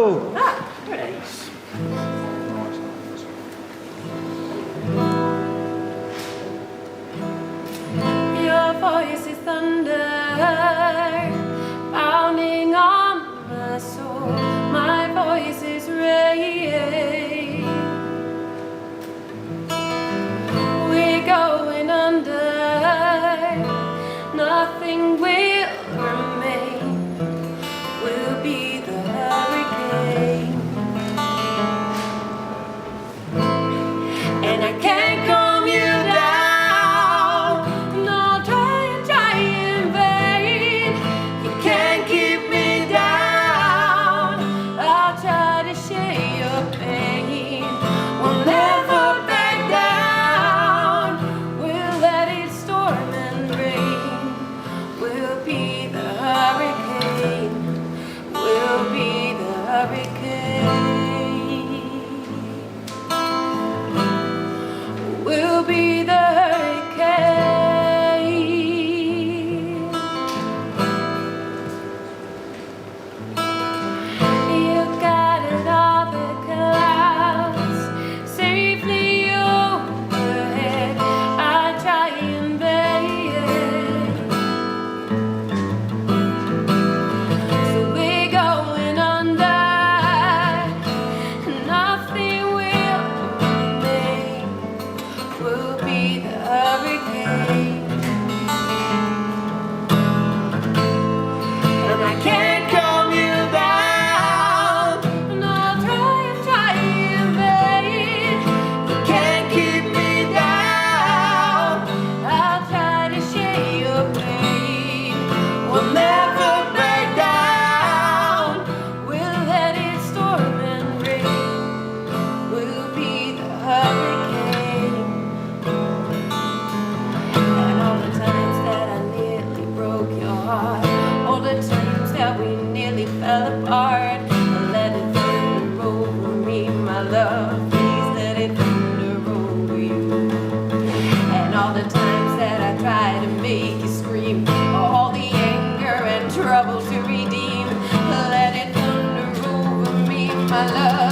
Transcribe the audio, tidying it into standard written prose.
Ah, there it is. Your voice is thunder, pounding on my soul. My voice is rain. We're going under. Nothing will remain. We'll be the hurricane. And I can't calm you down. No, try in vain. You can't keep me down. I'll try to share your pain. We'll never back down. We'll let it storm and rain. We'll be the hurricane. We'll be the hurricane. We'll be the hurricane. You guided all the clouds safely overhead. I try in vain. So we're going under. Nothing will remain. We'll be the hurricane. And I can't calm you down. And I'll try in vain. You can't keep me down. I'll try to share your pain. We'll never back down. We'll let it storm and rain. We'll be the hurricane. And all the times that I nearly broke your heart, all the times that we nearly fell apart, let it thunder over me, my love. Please let it thunder over you. And all the times that I try to make you scream, all the anger and trouble to redeem, let it thunder over me, my love.